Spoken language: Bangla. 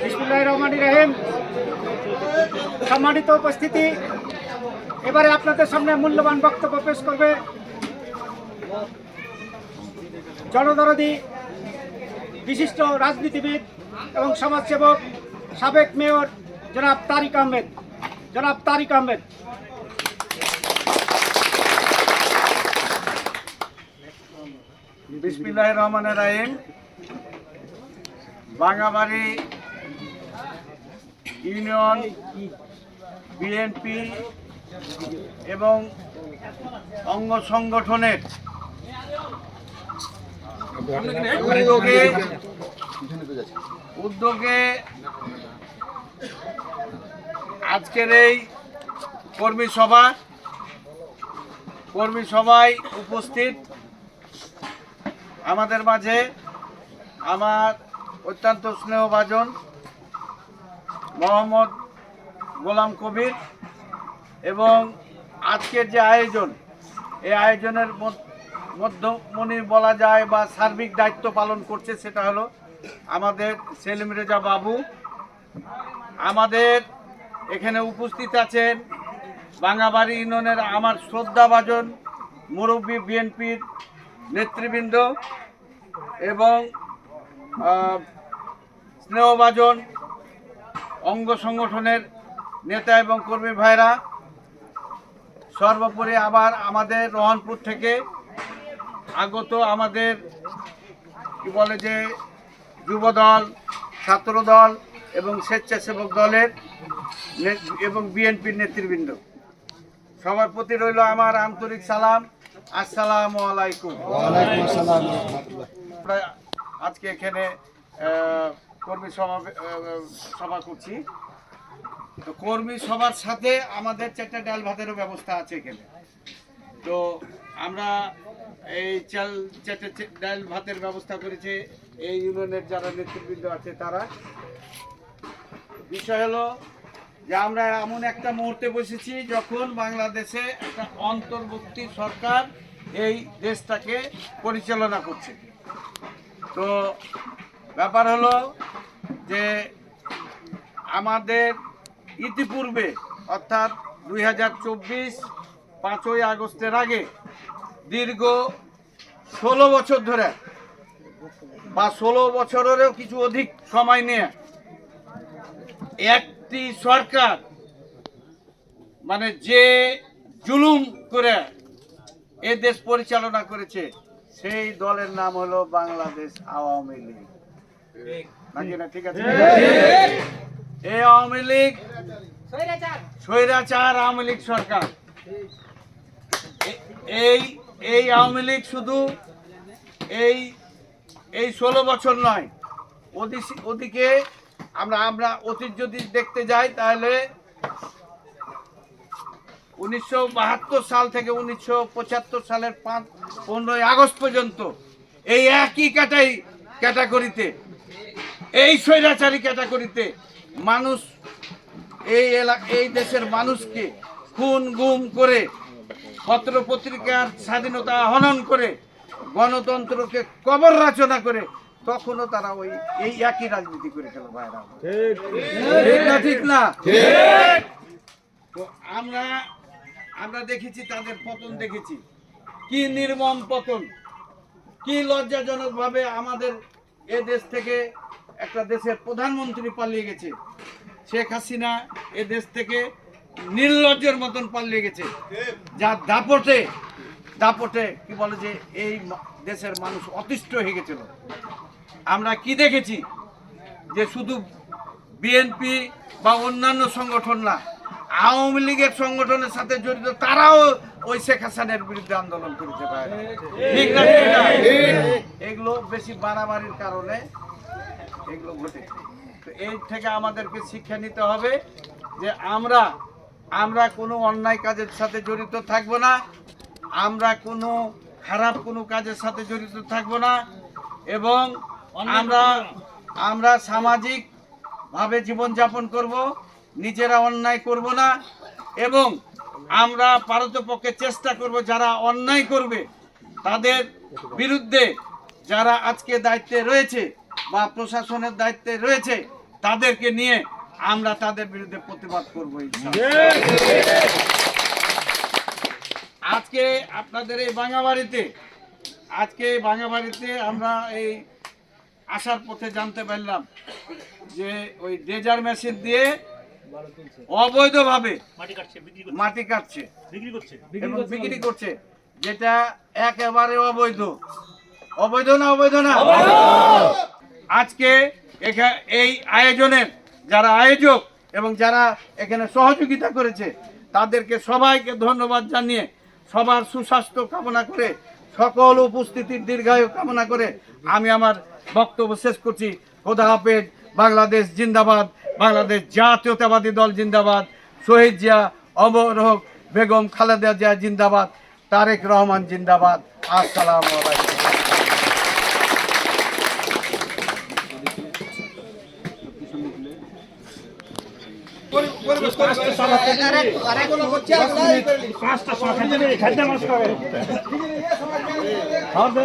বিসমিল্লাহির রহমানির রহিম। সম্মানিত উপস্থিতি, এবারে আপনাদের সামনে মূল্যবান বক্তব্য পেশ করবে জনদরদী বিশিষ্ট রাজনীতিবিদ এবং সমাজসেবক সাবেক মেয়র জনাব তারিক আহমেদ। বিসমিল্লাহির রহমানির রহিম। বাঙ্গাবাড়ি ইউনিয়ন বিএনপি এবং অঙ্গ সংগঠনের উদ্যোগে আজকের এই কর্মী সভায় উপস্থিত আমাদের মাঝে আমার অত্যন্ত স্নেহভাজন মোহাম্মদ গোলাম কবির এবং আজকের যে আয়োজন, এই আয়োজনের মধ্যমণি বলা যায় বা সার্বিক দায়িত্ব পালন করছে সেটা হলো আমাদের সেলিম রেজা বাবু। আমাদের এখানে উপস্থিত আছেন বাঙ্গাবাড়ি ইউনিয়নের আমার শ্রদ্ধাভাজন মুরব্বী বিএনপির নেতৃবৃন্দ এবং স্নেহভাজন অঙ্গ সংগঠনের নেতা এবং কর্মী ভাইরা। সর্বোপরি আবার আমাদের রহনপুর থেকে আগত আমাদের কি বলে যে যুবদল, ছাত্রদল এবং স্বেচ্ছাসেবক দলের এবং বিএনপির নেতৃবৃন্দ, সবার প্রতি রইল আমার আন্তরিক সালাম। আসসালামু আলাইকুম। আজকে এখানে কর্মী সভা করছি। তো কর্মী সভার সাথে আমাদের 4টা ডাল ভাতেরও ব্যবস্থা আছে এখানে। তো আমরা এই 4টা ডাল ভাতের ব্যবস্থা করেছে এই ইউনিয়নের যারা নেতৃবৃন্দ আছে তারা। বিষয় হলো যে আমরা এমন একটা মুহূর্তে বসেছি যখন বাংলাদেশে একটা অন্তর্বর্তী সরকার এই দেশটাকে পরিচালনা করছে। তো ব্যাপার হলো যে আমাদের ইতিপূর্বে অর্থাৎ 2024 5ই আগস্টের আগে দীর্ঘ 16 বছর ধরে বা 16 বছরেরও কিছু অধিক সময় নিয়ে একটি সরকার মানে যে জুলুম করে এ দেশ পরিচালনা করেছে সেই দলের নাম হলো বাংলাদেশ আওয়ামী লীগ। নাকি না? ঠিক আছে। এই আওয়ামী লীগ স্বৈরাচার আওয়ামী লীগ সরকার। এই আওয়ামী লীগ শুধু এই 16 বছর নয়, ওদিকে আমরা অতীত যদি দেখতে যাই তাহলে 1972 সাল থেকে 1975 সালের 15ই আগস্ট পর্যন্ত এই একই ক্যাটাগরিতে, এই স্বৈরাচারী ক্যাটাগরিতে মানুষ এই দেশের মানুষকে খুন গুম করে, পত্র পত্রিকার স্বাধীনতা হনন করে, গণতন্ত্রকে কবর রচনা করে তখনও তারা এই একই রাজনীতি করে গেল ভাইরা। ঠিক না? তো আমরা দেখেছি তাদের পতন, দেখেছি কি নির্মম পতন, কি লজ্জাজনক ভাবে আমাদের এ দেশ থেকে একটা দেশের প্রধানমন্ত্রী পালিয়ে গেছে। শেখ হাসিনা এ দেশ থেকে নির্লজ্জের মতন পালিয়ে গেছে, যার দাপটে কি বলে যে এই দেশের মানুষ অতিষ্ঠ হয়ে গেছিল। আমরা কি দেখেছি যে শুধু বিএনপি বা অন্যান্য সংগঠন না, আওয়ামী লীগের সংগঠনের সাথে জড়িত তারাও ওই শেখ হাসিনার বিরুদ্ধে আন্দোলন করেছে। ঠিক না? এগুলো বেশি বাড়াবাড়ির কারণে এগুলো ঘটে। তো এই থেকে আমাদেরকে শিক্ষা নিতে হবে যে আমরা কোনো অন্যায় কাজের সাথে জড়িত থাকবো না, আমরা কোনো খারাপ কোনো কাজের সাথে জড়িত থাকবো না এবং আমরা সামাজিকভাবে জীবনযাপন করব, নিজেরা অন্যায় করব না এবং আমরা পারতপক্ষে চেষ্টা করব যারা অন্যায় করবে তাদের বিরুদ্ধে, যারা আজকে দায়িত্বে রয়েছে বা প্রশাসনের দায়িত্বে রয়েছে তাদেরকে নিয়ে আমরা তাদের বিরুদ্ধে প্রতিবাদ করবো আজকে আপনাদের এই বাঙাবাড়িতে আমরা এই আসার পথে জানতে পারলাম যে ওই ড্রেজার মেশিন দিয়ে অবৈধভাবে মাটি কাটছে এবং বিক্রি করছে, যেটা একেবারে অবৈধ। না আজকে এই আয়োজনের যারা আয়োজক এবং যারা এখানে সহযোগিতা করেছে তাদেরকে সবাইকে ধন্যবাদ জানিয়ে সবার সুস্বাস্থ্য কামনা করে সকল উপস্থিতির দীর্ঘায়ু কামনা করে আমি আমার বক্তব্য শেষ করছি। খোদা হাফেজ। বাংলাদেশ জিন্দাবাদ। বাংলাদেশ জাতীয়তাবাদী দল জিন্দাবাদ। শহীদ জিয়া অমর হোক। বেগম খালেদা জিয়া জিন্দাবাদ। তারেক রহমান জিন্দাবাদ। আসসালামু আলাইকুম। খাদ্য